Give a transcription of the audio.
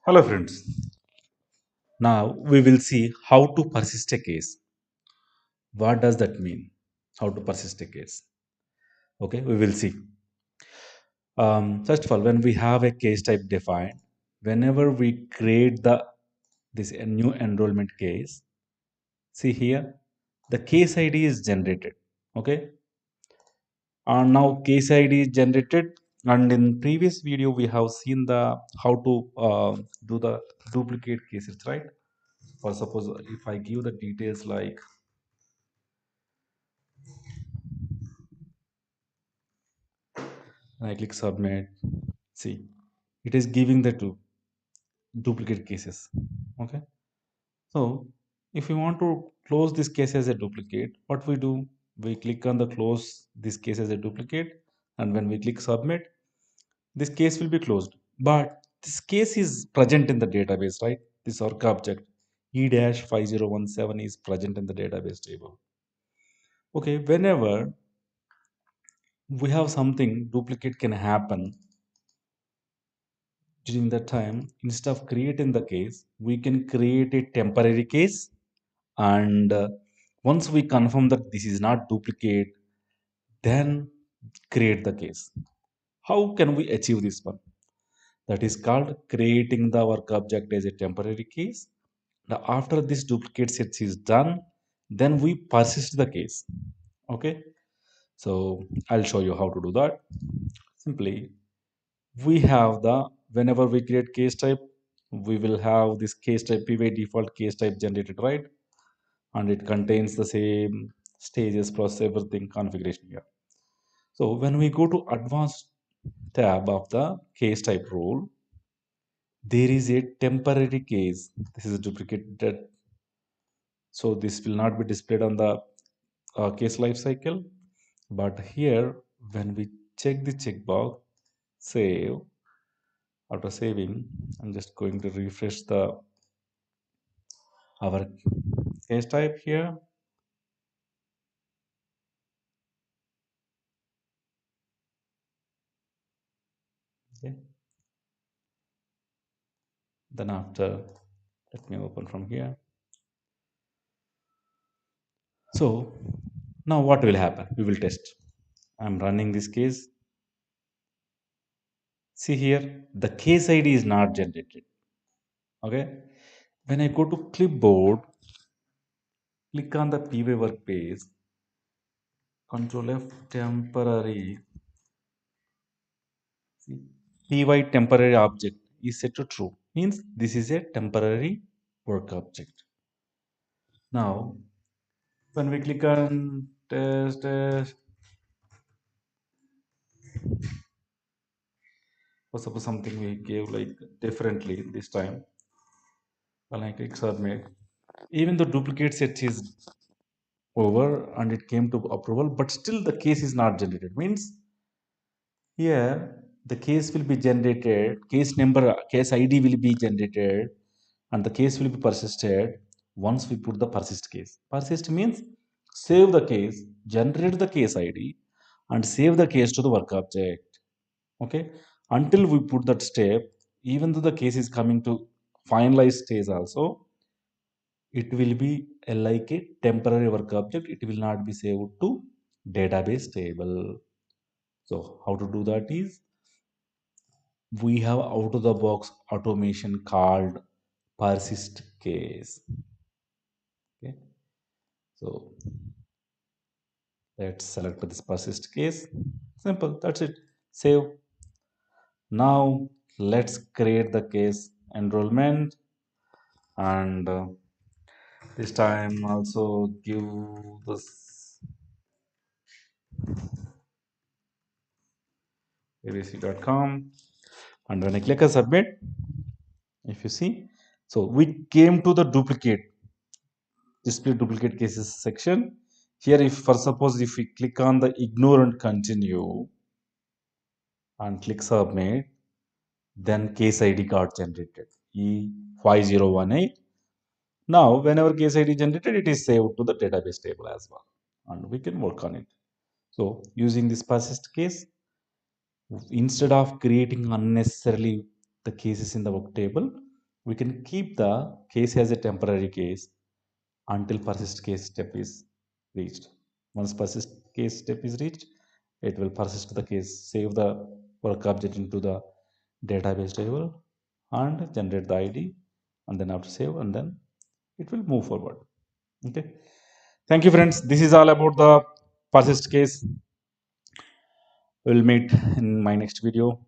Hello friends. Now we will see how to persist a case. What does that mean? How to persist a case? Okay, we will see. First of all, when we have a case type defined, whenever we create this a new enrollment case, see here, the case ID is generated. Okay, and now case ID is generated. And in previous video, we have seen the how to do the duplicate cases, right? For suppose if I give the details like and I click submit. See, it is giving the two duplicate cases. Okay. So if we want to close this case as a duplicate, what we do? We click on the close this case as a duplicate, and when we click submit, this case will be closed. But this case is present in the database, right? This work object E-5017 is present in the database table. Okay, whenever we have something duplicate can happen during that time, instead of creating the case, we can create a temporary case. And once we confirm that this is not duplicate, then create the case. How can we achieve this one? That is called creating the work object as a temporary case. Now, after this duplicate set is done, then we persist the case. Okay, so I'll show you how to do that. Simply, we have the whenever we create case type, we will have this case type py default case type generated, right? And it contains the same stages process everything configuration here. So when we go to advanced tab of the case type rule, there is a temporary case. This is a duplicate, so this will not be displayed on the case lifecycle. But here when we check the checkbox save, after saving, I'm just going to refresh the our case type here. Okay. Then after, let me open from here. So now what will happen? We will test. I'm running this case. See here, the case ID is not generated. Okay. When I go to clipboard, click on the PY work page, Control F temporary. See, PY temporary object is set to true. Means this is a temporary work object. Now, when we click on test, or suppose something we gave like differently this time, when I click submit, even the duplicate set is over and it came to approval, but still the case is not generated. Means here the case will be generated, case number, case ID will be generated, and the case will be persisted once we put the persist case. Persist means save the case, generate the case ID, and save the case to the work object. Okay, until we put that step, even though the case is coming to finalize stage also, it will be like a temporary work object. It will not be saved to database table. So how to do that is we have out of the box automation called persist case. Okay, so let's select this persist case. Simple, that's it. Save. Now let's create the case enrollment, and this time also give this abc.com. And when I click on submit, if you see, so we came to the duplicate display duplicate cases section. Here, if for suppose if we click on the ignore and continue and click submit, then case ID got generated E5018. Now, whenever case ID generated, it is saved to the database table as well, and we can work on it. So, using this persist case, instead of creating unnecessarily the cases in the work table, We can keep the case as a temporary case until persist case step is reached. Once persist case step is reached, it will persist the case, save the work object into the database table and generate the ID, and then after save, and then it will move forward. Okay. Thank you, friends. This is all about the persist case. We'll meet in my next video.